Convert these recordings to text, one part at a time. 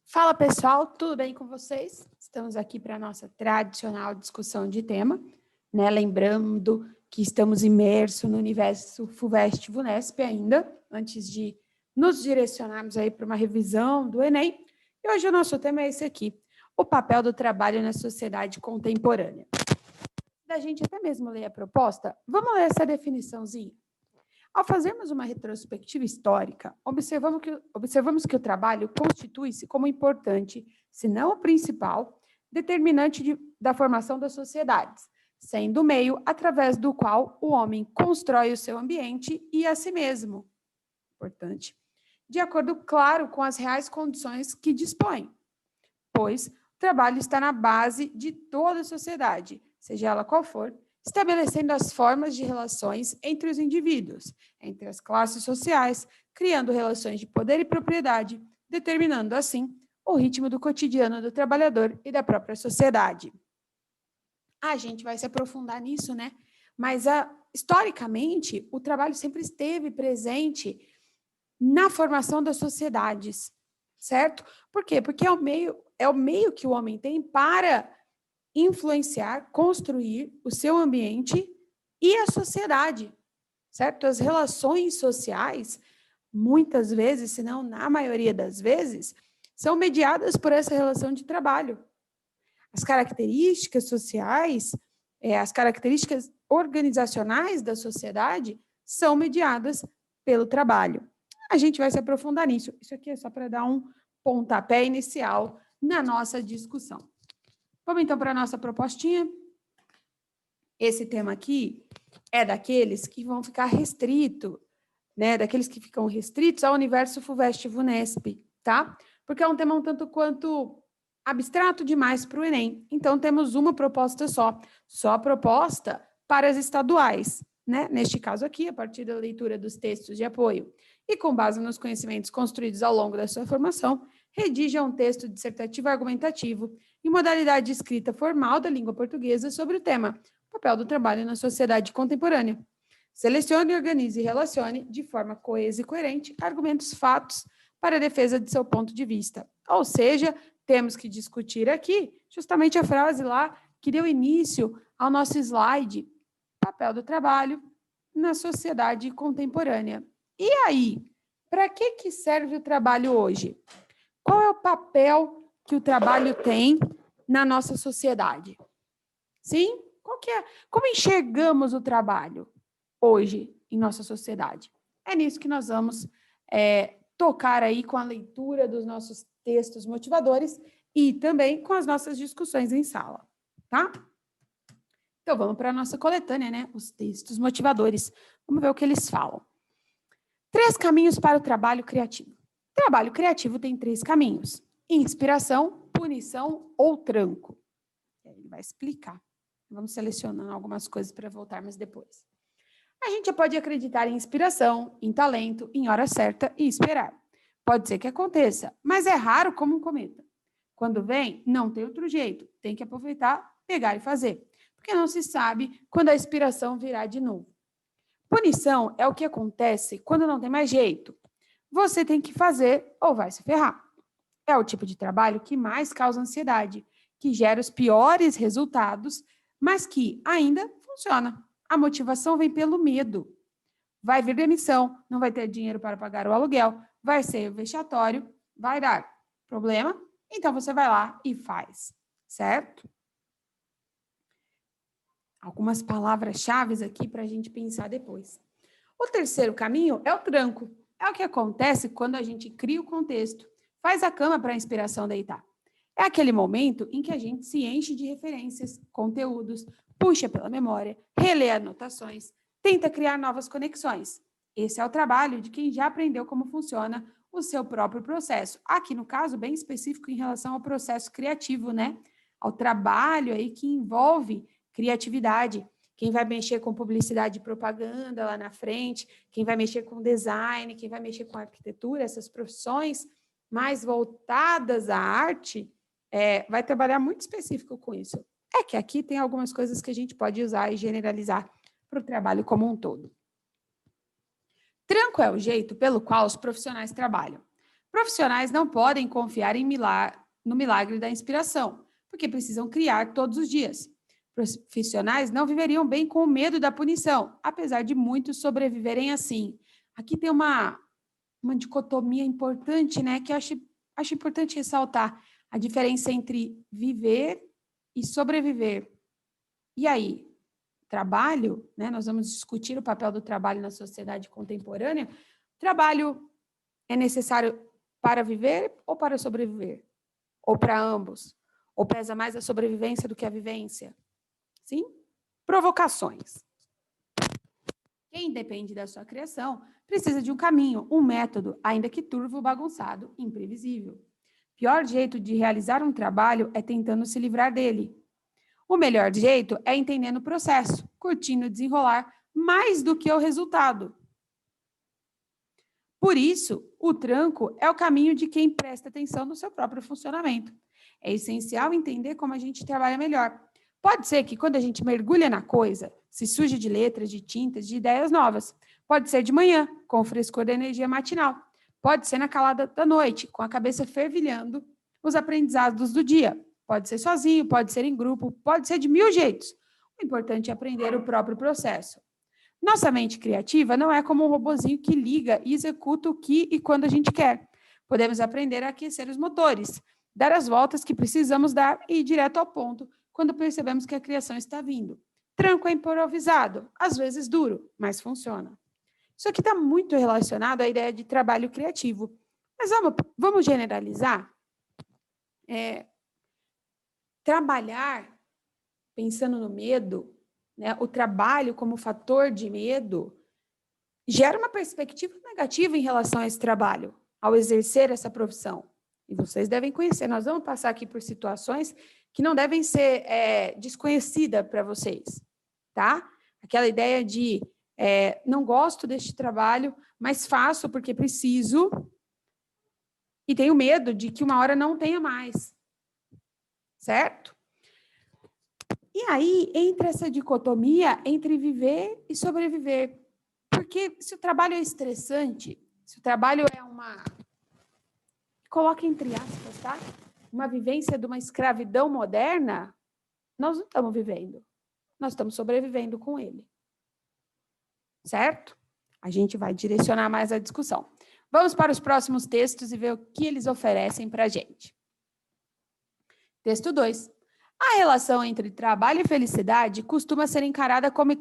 Fala pessoal, tudo bem com vocês? Estamos aqui para a nossa tradicional discussão de tema, né? Lembrando que estamos imersos no universo FUVEST-VUNESP ainda, antes de nos direcionarmos aí para uma revisão do Enem. E hoje o nosso tema é esse aqui, o papel do trabalho na sociedade contemporânea. Da gente até mesmo ler a proposta, vamos ler essa definiçãozinha. Ao fazermos uma retrospectiva histórica, observamos que o trabalho constitui-se como importante, se não o principal, determinante da formação das sociedades, sendo o meio através do qual o homem constrói o seu ambiente e a si mesmo. Importante. De acordo, claro, com as reais condições que dispõe, pois o trabalho está na base de toda a sociedade, seja ela qual for, estabelecendo as formas de relações entre os indivíduos, entre as classes sociais, criando relações de poder e propriedade, determinando, assim, o ritmo do cotidiano do trabalhador e da própria sociedade. A gente vai se aprofundar nisso, né? Mas, historicamente, o trabalho sempre esteve presente na formação das sociedades, certo? Por quê? Porque é o meio que o homem tem para influenciar, construir o seu ambiente e a sociedade, certo? As relações sociais, muitas vezes, se não na maioria das vezes, são mediadas por essa relação de trabalho. As características sociais, as características organizacionais da sociedade são mediadas pelo trabalho. A gente vai se aprofundar nisso. Isso aqui é só para dar um pontapé inicial na nossa discussão. Vamos, então, para a nossa propostinha. Esse tema aqui é daqueles que vão ficar restrito, né? Daqueles que ficam restritos ao universo FUVEST-VUNESP, tá? Porque é um tema um tanto quanto abstrato demais para o Enem. Então, temos uma proposta só proposta para as estaduais, né? Neste caso aqui, a partir da leitura dos textos de apoio e com base nos conhecimentos construídos ao longo da sua formação, redija um texto dissertativo argumentativo em modalidade de escrita formal da língua portuguesa sobre o tema papel do trabalho na sociedade contemporânea. Selecione, organize e relacione, de forma coesa e coerente, argumentos, fatos para a defesa de seu ponto de vista. Ou seja, temos que discutir aqui justamente a frase lá que deu início ao nosso slide, papel do trabalho na sociedade contemporânea. E aí, para que serve o trabalho hoje? Qual é o papel que o trabalho tem na nossa sociedade? Sim? Como enxergamos o trabalho hoje em nossa sociedade? É nisso que nós vamos tocar aí com a leitura dos nossos textos motivadores e também com as nossas discussões em sala, tá? Então, vamos para a nossa coletânea, né? Os textos motivadores. Vamos ver o que eles falam. 3 caminhos para o trabalho criativo. O trabalho criativo tem 3 caminhos: inspiração, punição ou tranco. Ele vai explicar. Vamos selecionando algumas coisas para voltarmos depois. A gente pode acreditar em inspiração, em talento, em hora certa e esperar. Pode ser que aconteça, mas é raro como um cometa. Quando vem, não tem outro jeito. Tem que aproveitar, pegar e fazer. Porque não se sabe quando a inspiração virá de novo. Punição é o que acontece quando não tem mais jeito. Você tem que fazer ou vai se ferrar. É o tipo de trabalho que mais causa ansiedade, que gera os piores resultados, mas que ainda funciona. A motivação vem pelo medo. Vai vir demissão, não vai ter dinheiro para pagar o aluguel, vai ser vexatório, vai dar problema, então você vai lá e faz, certo? Algumas palavras-chave aqui para a gente pensar depois. O terceiro caminho é o tranco. É o que acontece quando a gente cria o contexto, faz a cama para a inspiração deitar. É aquele momento em que a gente se enche de referências, conteúdos, puxa pela memória, relê anotações, tenta criar novas conexões. Esse é o trabalho de quem já aprendeu como funciona o seu próprio processo. Aqui, no caso, bem específico em relação ao processo criativo, né? Ao trabalho aí que envolve criatividade. Quem vai mexer com publicidade e propaganda lá na frente, quem vai mexer com design, quem vai mexer com arquitetura, essas profissões mais voltadas à arte, vai trabalhar muito específico com isso. É que aqui tem algumas coisas que a gente pode usar e generalizar para o trabalho como um todo. Tranco é o jeito pelo qual os profissionais trabalham. Profissionais não podem confiar no milagre da inspiração, porque precisam criar todos os dias. Profissionais não viveriam bem com o medo da punição, apesar de muitos sobreviverem assim. Aqui tem uma dicotomia importante, né, que eu acho importante ressaltar a diferença entre viver e sobreviver. E aí, trabalho, né, nós vamos discutir o papel do trabalho na sociedade contemporânea. Trabalho é necessário para viver ou para sobreviver? Ou para ambos? Ou pesa mais a sobrevivência do que a vivência? Sim? Provocações. Quem depende da sua criação precisa de um caminho, um método, ainda que turvo, bagunçado, imprevisível. Pior jeito de realizar um trabalho é tentando se livrar dele. O melhor jeito é entendendo o processo, curtindo desenrolar mais do que o resultado. Por isso, o tranco é o caminho de quem presta atenção no seu próprio funcionamento. É essencial entender como a gente trabalha melhor. Pode ser que quando a gente mergulha na coisa, se suje de letras, de tintas, de ideias novas. Pode ser de manhã, com o frescor da energia matinal. Pode ser na calada da noite, com a cabeça fervilhando os aprendizados do dia. Pode ser sozinho, pode ser em grupo, pode ser de 1000 jeitos. O importante é aprender o próprio processo. Nossa mente criativa não é como um robozinho que liga e executa o que e quando a gente quer. Podemos aprender a aquecer os motores, dar as voltas que precisamos dar e ir direto ao ponto quando percebemos que a criação está vindo. Tranco é improvisado, às vezes duro, mas funciona. Isso aqui está muito relacionado à ideia de trabalho criativo. Mas vamos generalizar? Trabalhar, pensando no medo, né, o trabalho como fator de medo, gera uma perspectiva negativa em relação a esse trabalho, ao exercer essa profissão. E vocês devem conhecer, nós vamos passar aqui por situações que não devem ser desconhecidas para vocês, tá? Aquela ideia de não gosto deste trabalho, mas faço porque preciso e tenho medo de que uma hora não tenha mais, certo? E aí entra essa dicotomia entre viver e sobreviver. Porque se o trabalho é estressante, se o trabalho é coloca entre aspas, tá? Uma vivência de uma escravidão moderna, nós não estamos vivendo. Nós estamos sobrevivendo com ele. Certo? A gente vai direcionar mais a discussão. Vamos para os próximos textos e ver o que eles oferecem para a gente. Texto 2. A relação entre trabalho e felicidade costuma ser encarada como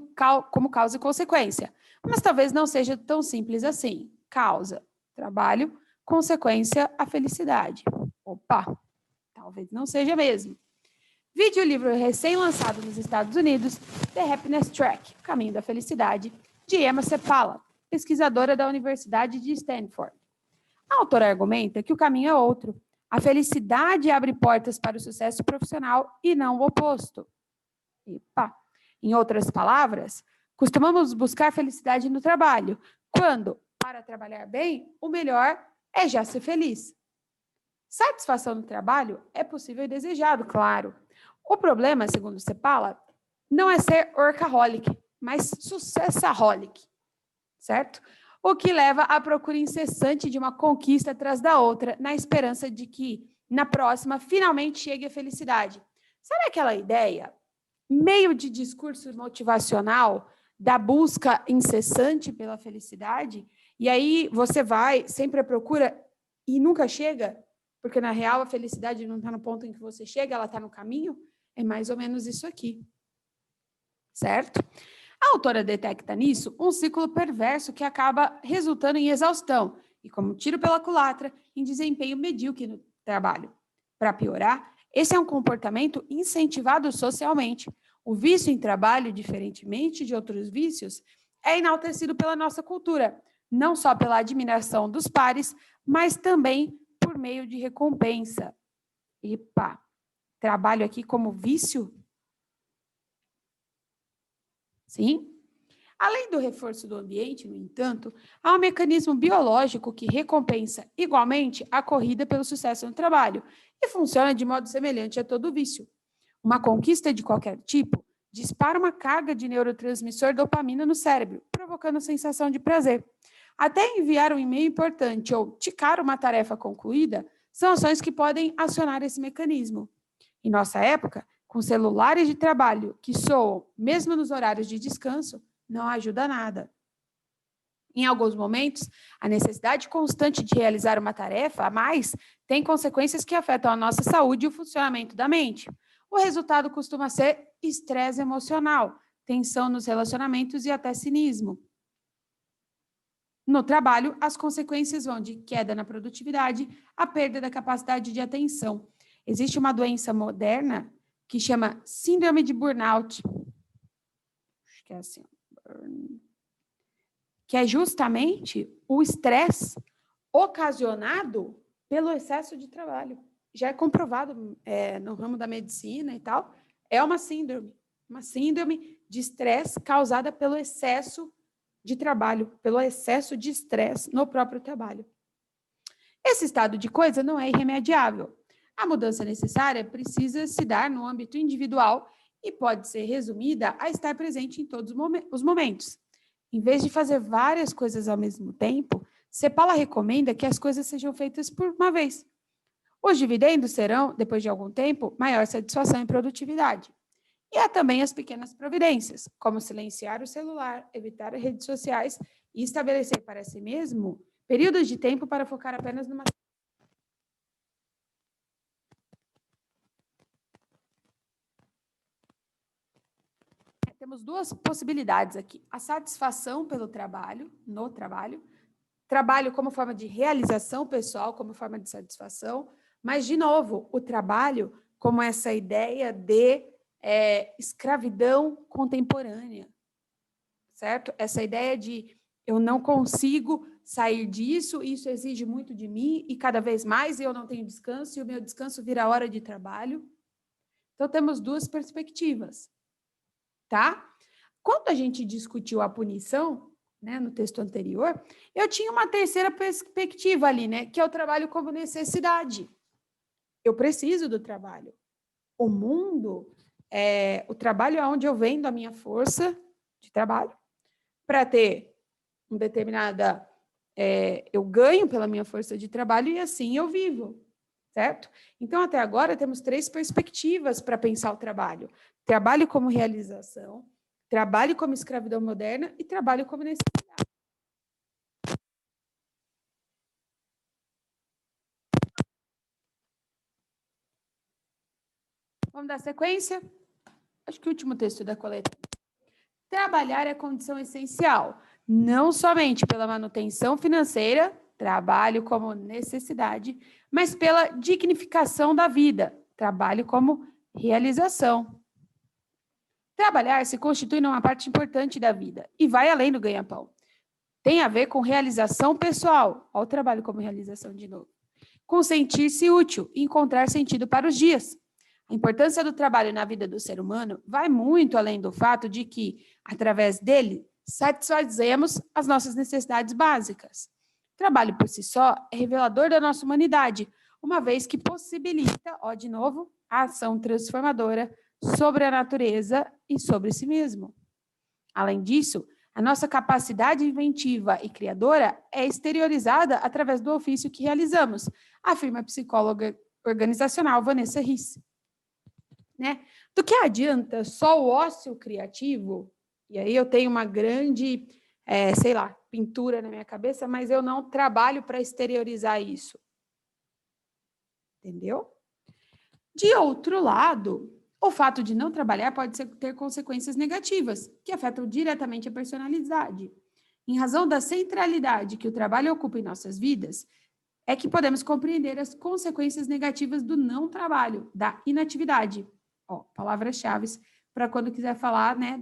causa e consequência, mas talvez não seja tão simples assim. Causa, trabalho, consequência, a felicidade. Opa, talvez não seja mesmo. Vide o livro recém-lançado nos Estados Unidos, The Happiness Track, Caminho da Felicidade, de Emma Seppala, pesquisadora da Universidade de Stanford. A autora argumenta que o caminho é outro. A felicidade abre portas para o sucesso profissional e não o oposto. Epa. Em outras palavras, costumamos buscar felicidade no trabalho, quando, para trabalhar bem, o melhor é já ser feliz. Satisfação no trabalho é possível e desejado, claro. O problema, segundo Seppala, não é ser workaholic, mas successaholic, certo? O que leva à procura incessante de uma conquista atrás da outra, na esperança de que, na próxima, finalmente chegue a felicidade. Sabe aquela ideia, meio de discurso motivacional, da busca incessante pela felicidade? E aí você vai sempre à procura e nunca chega? Porque, na real, a felicidade não está no ponto em que você chega, ela está no caminho? É mais ou menos isso aqui. Certo? A autora detecta nisso um ciclo perverso que acaba resultando em exaustão e, como tiro pela culatra, em desempenho medíocre no trabalho. Para piorar, esse é um comportamento incentivado socialmente. O vício em trabalho, diferentemente de outros vícios, é enaltecido pela nossa cultura, não só pela admiração dos pares, mas também por meio de recompensa. Epa, trabalho aqui como vício? Sim? Além do reforço do ambiente, no entanto, há um mecanismo biológico que recompensa igualmente a corrida pelo sucesso no trabalho e funciona de modo semelhante a todo vício. Uma conquista de qualquer tipo dispara uma carga de neurotransmissor dopamina no cérebro, provocando sensação de prazer. Até enviar um e-mail importante ou ticar uma tarefa concluída são ações que podem acionar esse mecanismo. Em nossa época, com celulares de trabalho que soam mesmo nos horários de descanso, não ajuda nada. Em alguns momentos, a necessidade constante de realizar uma tarefa a mais tem consequências que afetam a nossa saúde e o funcionamento da mente. O resultado costuma ser estresse emocional, tensão nos relacionamentos e até cinismo. No trabalho, as consequências vão de queda na produtividade à perda da capacidade de atenção. Existe uma doença moderna que chama síndrome de burnout. Acho que é assim. Que é justamente o estresse ocasionado pelo excesso de trabalho. Já é comprovado no ramo da medicina e tal, é uma síndrome de estresse causada pelo excesso de trabalho, pelo excesso de estresse no próprio trabalho. Esse estado de coisa não é irremediável. A mudança necessária precisa se dar no âmbito individual e pode ser resumida a estar presente em todos os momentos. Em vez de fazer várias coisas ao mesmo tempo, Cepala recomenda que as coisas sejam feitas por uma vez. Os dividendos serão, depois de algum tempo, maior satisfação e produtividade. E há também as pequenas providências, como silenciar o celular, evitar as redes sociais e estabelecer para si mesmo períodos de tempo para focar apenas numa. Temos duas possibilidades aqui. A satisfação pelo trabalho, no trabalho. Trabalho como forma de realização pessoal, como forma de satisfação. Mas, de novo, o trabalho como essa ideia de escravidão contemporânea. Certo? Essa ideia de eu não consigo sair disso, isso exige muito de mim, e cada vez mais eu não tenho descanso, e o meu descanso vira hora de trabalho. Então, temos duas perspectivas. Tá? Quando a gente discutiu a punição, né, no texto anterior, eu tinha uma terceira perspectiva ali, né, que é o trabalho como necessidade. Eu preciso do trabalho. O mundo, o trabalho é onde eu vendo a minha força de trabalho para ter uma determinada... eu ganho pela minha força de trabalho e assim eu vivo, certo? Então, até agora, temos três perspectivas para pensar o trabalho. Trabalho como realização, trabalho como escravidão moderna e trabalho como necessidade. Vamos dar sequência? Acho que o último texto da coleta. Trabalhar é condição essencial, não somente pela manutenção financeira, trabalho como necessidade, mas pela dignificação da vida, trabalho como realização. Trabalhar se constitui numa parte importante da vida e vai além do ganha-pão. Tem a ver com realização pessoal. Olha o trabalho como realização de novo. Com sentir-se útil e encontrar sentido para os dias. A importância do trabalho na vida do ser humano vai muito além do fato de que, através dele, satisfazemos as nossas necessidades básicas. O trabalho por si só é revelador da nossa humanidade, uma vez que possibilita, de novo, a ação transformadora sobre a natureza e sobre si mesmo. Além disso, a nossa capacidade inventiva e criadora é exteriorizada através do ofício que realizamos, afirma a psicóloga organizacional Vanessa Risse. Né? Do que adianta só o ócio criativo? E aí eu tenho uma grande, pintura na minha cabeça, mas eu não trabalho para exteriorizar isso. Entendeu? De outro lado, o fato de não trabalhar pode ter consequências negativas, que afetam diretamente a personalidade. Em razão da centralidade que o trabalho ocupa em nossas vidas, é que podemos compreender as consequências negativas do não trabalho, da inatividade. Palavras-chave para quando quiser falar, né,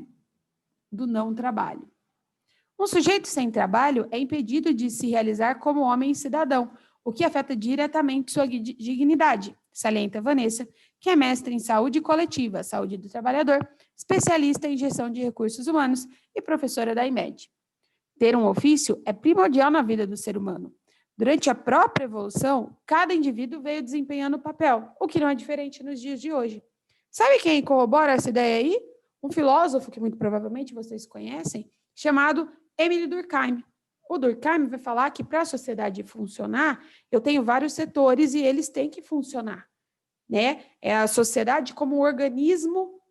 do não trabalho. Um sujeito sem trabalho é impedido de se realizar como homem e cidadão, o que afeta diretamente sua dignidade, salienta Vanessa, que é mestre em saúde coletiva, saúde do trabalhador, especialista em gestão de recursos humanos e professora da IMED. Ter um ofício é primordial na vida do ser humano. Durante a própria evolução, cada indivíduo veio desempenhando papel, o que não é diferente nos dias de hoje. Sabe quem corrobora essa ideia aí? Um filósofo que muito provavelmente vocês conhecem, chamado Émile Durkheim. O Durkheim vai falar que para a sociedade funcionar, eu tenho vários setores e eles têm que funcionar, né? É a sociedade como um organismo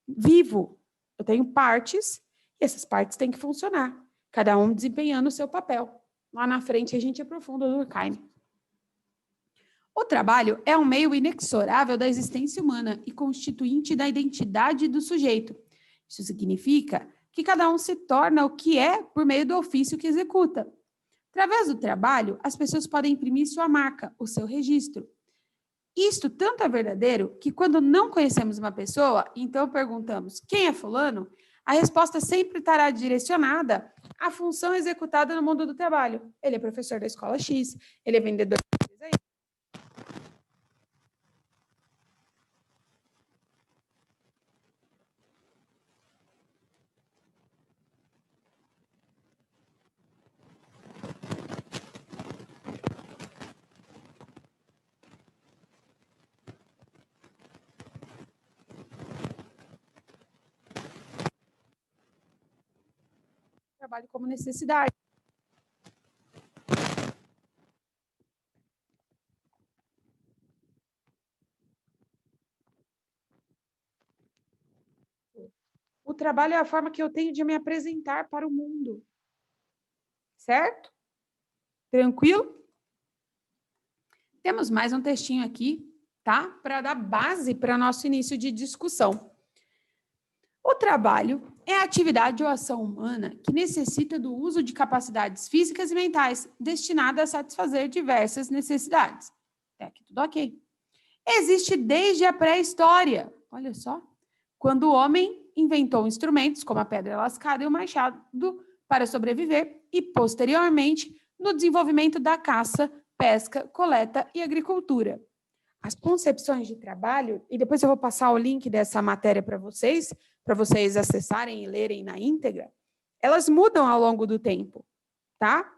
vivo. Eu tenho partes e essas partes têm que funcionar, cada um desempenhando o seu papel. Lá na frente a gente aprofunda o Durkheim. O trabalho é um meio inexorável da existência humana e constituinte da identidade do sujeito. Isso significa que cada um se torna o que é por meio do ofício que executa. Através do trabalho, as pessoas podem imprimir sua marca, o seu registro. Isto tanto é verdadeiro que quando não conhecemos uma pessoa, então perguntamos quem é fulano, a resposta sempre estará direcionada à função executada no mundo do trabalho. Ele é professor da escola X, ele é vendedor da empresa Y. Trabalho como necessidade. O trabalho é a forma que eu tenho de me apresentar para o mundo. Certo? Tranquilo? Temos mais um textinho aqui, tá? Para dar base para nosso início de discussão. O trabalho é a atividade ou ação humana que necessita do uso de capacidades físicas e mentais destinada a satisfazer diversas necessidades. Até aqui tudo ok. Existe desde a pré-história, olha só, quando o homem inventou instrumentos como a pedra lascada e o machado para sobreviver e, posteriormente, no desenvolvimento da caça, pesca, coleta e agricultura. As concepções de trabalho, e depois eu vou passar o link dessa matéria para vocês acessarem e lerem na íntegra, elas mudam ao longo do tempo, tá?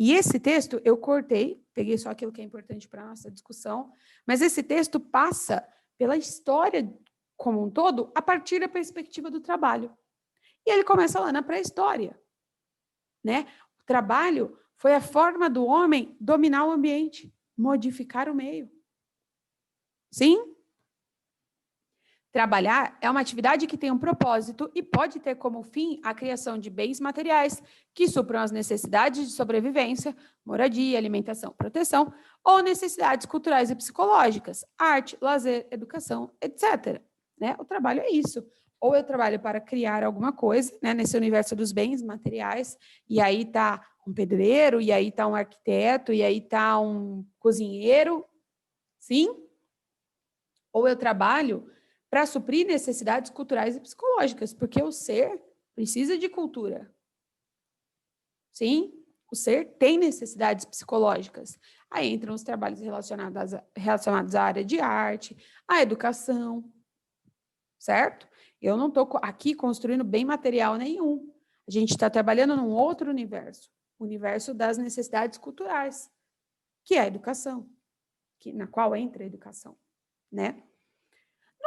E esse texto eu cortei, peguei só aquilo que é importante para a nossa discussão, mas esse texto passa pela história como um todo a partir da perspectiva do trabalho. E ele começa lá na pré-história, né? O trabalho foi a forma do homem dominar o ambiente, modificar o meio. Sim? Trabalhar é uma atividade que tem um propósito e pode ter como fim a criação de bens materiais que supram as necessidades de sobrevivência, moradia, alimentação, proteção, ou necessidades culturais e psicológicas, arte, lazer, educação, etc. Né? O trabalho é isso. Ou eu trabalho para criar alguma coisa, né, nesse universo dos bens materiais, e aí está um pedreiro, e aí está um arquiteto, e aí está um cozinheiro, sim? Ou eu trabalho para suprir necessidades culturais e psicológicas, porque o ser precisa de cultura. Sim, o ser tem necessidades psicológicas. Aí entram os trabalhos relacionados à área de arte, à educação, certo? Eu não estou aqui construindo bem material nenhum. A gente está trabalhando num outro universo, o universo das necessidades culturais, que é a educação, na qual entra a educação, né?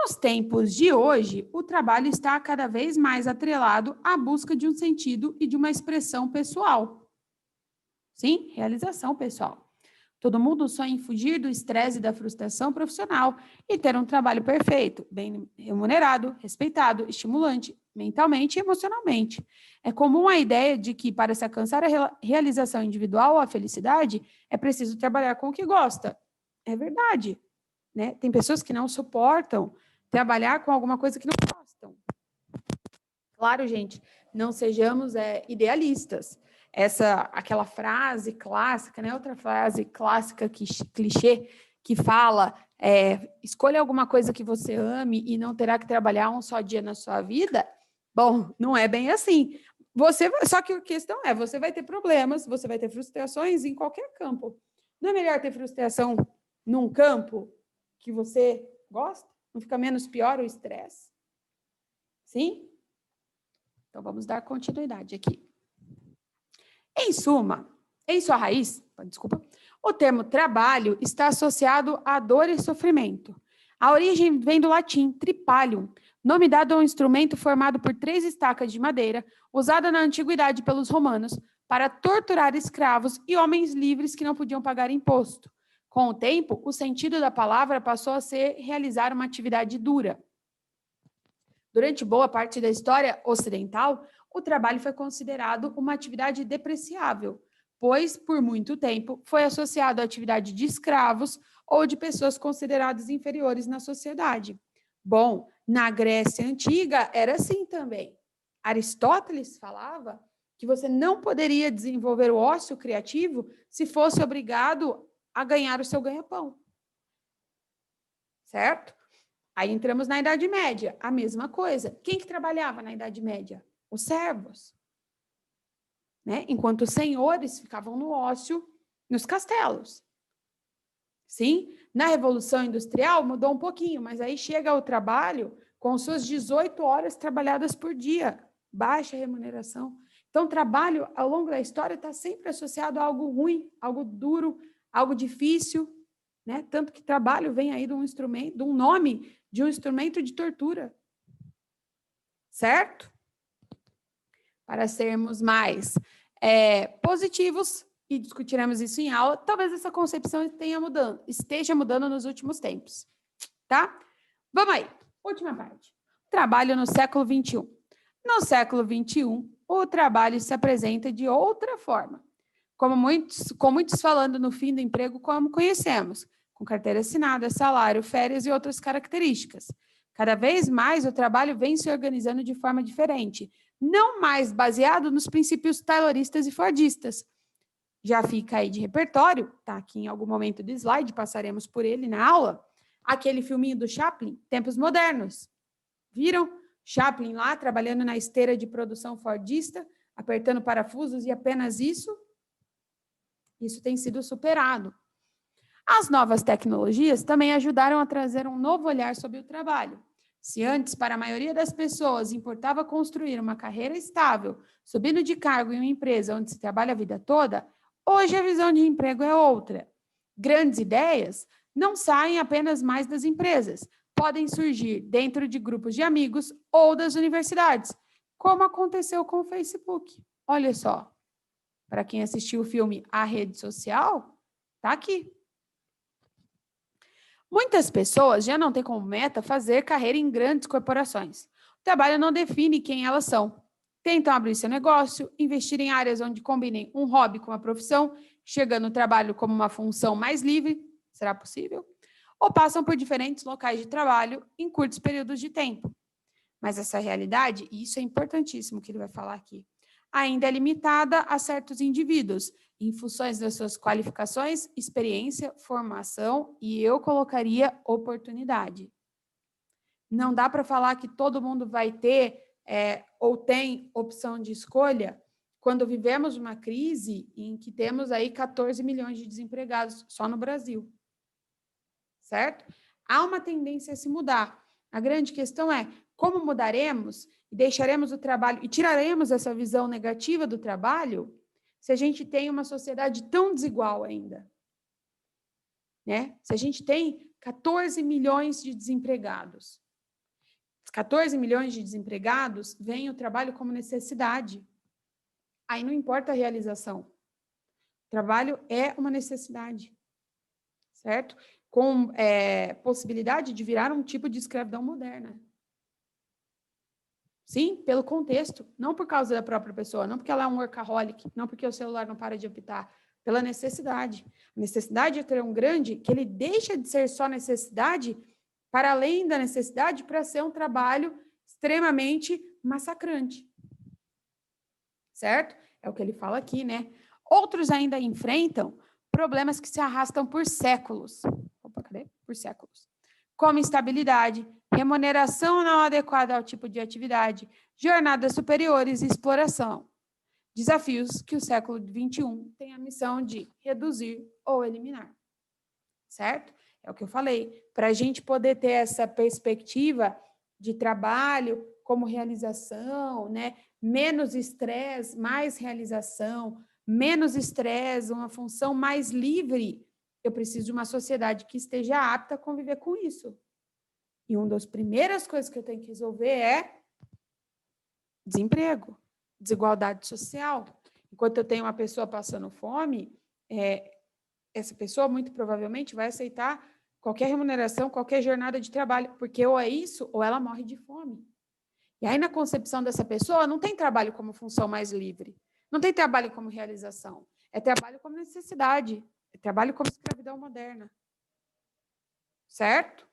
Nos tempos de hoje, o trabalho está cada vez mais atrelado à busca de um sentido e de uma expressão pessoal. Sim, realização pessoal. Todo mundo sonha em fugir do estresse e da frustração profissional e ter um trabalho perfeito, bem remunerado, respeitado, estimulante, mentalmente e emocionalmente. É comum a ideia de que, para se alcançar a realização individual ou a felicidade, é preciso trabalhar com o que gosta. É verdade, né? Tem pessoas que não suportam trabalhar com alguma coisa que não gostam. Claro, gente, não sejamos idealistas. Aquela frase clássica, né? Outra frase clássica, clichê, que fala, escolha alguma coisa que você ame e não terá que trabalhar um só dia na sua vida. Bom, não é bem assim. Só que a questão é, você vai ter problemas, você vai ter frustrações em qualquer campo. Não é melhor ter frustração num campo que você gosta? Não fica menos pior o estresse? Sim? Então, vamos dar continuidade aqui. Em suma, em sua raiz, desculpa, o termo trabalho está associado a dor e sofrimento. A origem vem do latim tripalium, nome dado a um instrumento formado por 3 estacas de madeira, usada na antiguidade pelos romanos para torturar escravos e homens livres que não podiam pagar imposto. Com o tempo, o sentido da palavra passou a ser realizar uma atividade dura. Durante boa parte da história ocidental, o trabalho foi considerado uma atividade depreciável, pois, por muito tempo, foi associado à atividade de escravos ou de pessoas consideradas inferiores na sociedade. Bom, na Grécia Antiga era assim também. Aristóteles falava que você não poderia desenvolver o ócio criativo se fosse obrigado a ganhar o seu ganha-pão. Certo? Aí entramos na Idade Média, a mesma coisa. Quem que trabalhava na Idade Média? Os servos. Né? Enquanto os senhores ficavam no ócio nos castelos. Sim, na Revolução Industrial mudou um pouquinho, mas aí chega o trabalho com suas 18 horas trabalhadas por dia, baixa remuneração. Então, trabalho, ao longo da história, está sempre associado a algo ruim, algo duro, algo difícil, né? Tanto que trabalho vem aí de um instrumento, de um nome de um instrumento de tortura. Certo? Para sermos mais positivos, e discutiremos isso em aula, talvez essa concepção esteja mudando nos últimos tempos. Tá? Vamos aí. Última parte. Trabalho no século XXI. No século XXI, o trabalho se apresenta de outra forma. Com muitos falando no fim do emprego como conhecemos, com carteira assinada, salário, férias e outras características. Cada vez mais o trabalho vem se organizando de forma diferente, não mais baseado nos princípios tayloristas e fordistas. Já fica aí de repertório, tá aqui em algum momento do slide, passaremos por ele na aula, aquele filminho do Chaplin, Tempos Modernos. Viram? Chaplin lá, trabalhando na esteira de produção fordista, apertando parafusos e apenas isso? Isso tem sido superado. As novas tecnologias também ajudaram a trazer um novo olhar sobre o trabalho. Se antes, para a maioria das pessoas, importava construir uma carreira estável, subindo de cargo em uma empresa onde se trabalha a vida toda, hoje a visão de emprego é outra. Grandes ideias não saem apenas mais das empresas, podem surgir dentro de grupos de amigos ou das universidades, como aconteceu com o Facebook. Olha só, para quem assistiu o filme A Rede Social, está aqui. Muitas pessoas já não têm como meta fazer carreira em grandes corporações. O trabalho não define quem elas são. Tentam abrir seu negócio, investir em áreas onde combinem um hobby com uma profissão, chegando no trabalho como uma função mais livre, será possível? Ou passam por diferentes locais de trabalho em curtos períodos de tempo. Mas essa realidade, e isso é importantíssimo que ele vai falar aqui, ainda é limitada a certos indivíduos, em funções das suas qualificações, experiência, formação, e eu colocaria oportunidade. Não dá para falar que todo mundo vai ter ou tem opção de escolha quando vivemos uma crise em que temos aí 14 milhões de desempregados só no Brasil. Certo? Há uma tendência a se mudar. A grande questão é como mudaremos e deixaremos o trabalho e tiraremos essa visão negativa do trabalho se a gente tem uma sociedade tão desigual ainda. Né? Se a gente tem 14 milhões de desempregados. 14 milhões de desempregados, vem o trabalho como necessidade. Aí não importa a realização. O trabalho é uma necessidade. Certo? Com possibilidade de virar um tipo de escravidão moderna. Sim, pelo contexto, não por causa da própria pessoa, não porque ela é um workaholic, não porque o celular não para de apitar, pela necessidade. A necessidade é tão grande que ele deixa de ser só necessidade para além da necessidade para ser um trabalho extremamente massacrante. Certo? É o que ele fala aqui, né? Outros ainda enfrentam problemas que se arrastam por séculos. Opa, cadê? Por séculos. Como instabilidade, remuneração não adequada ao tipo de atividade, jornadas superiores e exploração. Desafios que o século XXI tem a missão de reduzir ou eliminar. Certo? É o que eu falei. Para a gente poder ter essa perspectiva de trabalho como realização, né? Menos estresse, mais realização, menos estresse, uma função mais livre, eu preciso de uma sociedade que esteja apta a conviver com isso. E uma das primeiras coisas que eu tenho que resolver é desemprego, desigualdade social. Enquanto eu tenho uma pessoa passando fome, essa pessoa muito provavelmente vai aceitar qualquer remuneração, qualquer jornada de trabalho, porque ou é isso, ou ela morre de fome. E aí, na concepção dessa pessoa, não tem trabalho como função mais livre, não tem trabalho como realização, é trabalho como necessidade, é trabalho como escravidão moderna. Certo?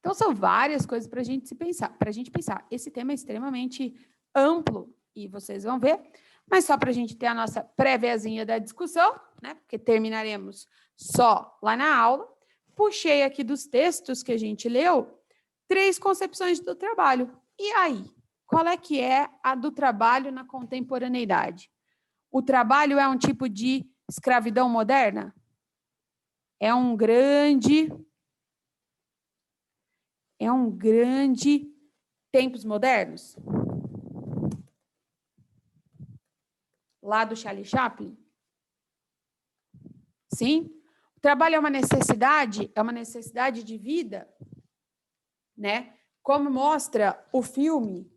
Então, são várias coisas para a gente pensar. Esse tema é extremamente amplo, e vocês vão ver, mas só para a gente ter a nossa préviazinha da discussão, né? Porque terminaremos só lá na aula. Puxei aqui dos textos que a gente leu 3 concepções do trabalho. E aí? Qual é que é a do trabalho na contemporaneidade? O trabalho é um tipo de escravidão moderna? É um grande tempos modernos? Lá do Charlie Chaplin? Sim? O trabalho é uma necessidade de vida, né? Como mostra o filme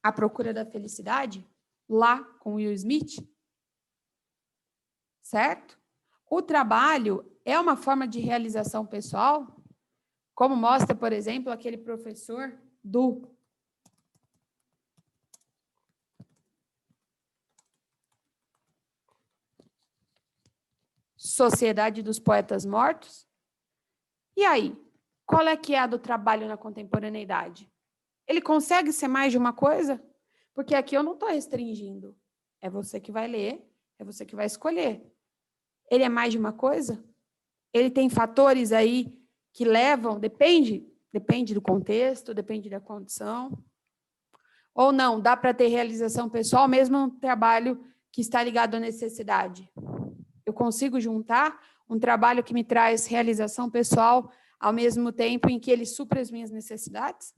A Procura da Felicidade, lá com Will Smith, certo? O trabalho é uma forma de realização pessoal, como mostra, por exemplo, aquele professor do Sociedade dos Poetas Mortos. E aí, qual é que é a do trabalho na contemporaneidade? Ele consegue ser mais de uma coisa? Porque aqui eu não estou restringindo. É você que vai ler, é você que vai escolher. Ele é mais de uma coisa? Ele tem fatores aí que levam, depende do contexto, depende da condição. Ou não, dá para ter realização pessoal mesmo no trabalho que está ligado à necessidade. Eu consigo juntar um trabalho que me traz realização pessoal ao mesmo tempo em que ele supra as minhas necessidades?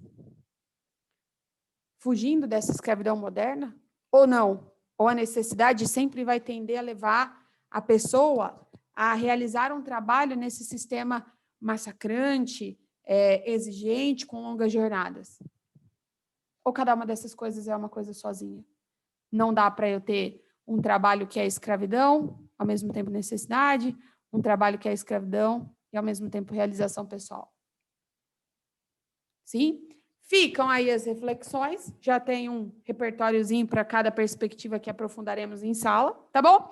Fugindo dessa escravidão moderna? Ou não? Ou a necessidade sempre vai tender a levar a pessoa a realizar um trabalho nesse sistema massacrante, exigente, com longas jornadas? Ou cada uma dessas coisas é uma coisa sozinha? Não dá para eu ter um trabalho que é escravidão, ao mesmo tempo necessidade, um trabalho que é escravidão e, ao mesmo tempo, realização pessoal. Sim? Ficam aí as reflexões, já tem um repertóriozinho para cada perspectiva que aprofundaremos em sala, tá bom?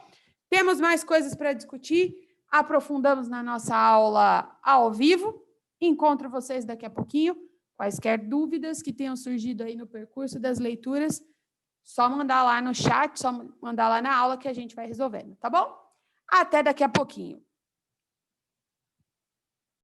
Temos mais coisas para discutir, aprofundamos na nossa aula ao vivo. Encontro vocês daqui a pouquinho. Quaisquer dúvidas que tenham surgido aí no percurso das leituras, só mandar lá no chat, só mandar lá na aula que a gente vai resolvendo, tá bom? Até daqui a pouquinho.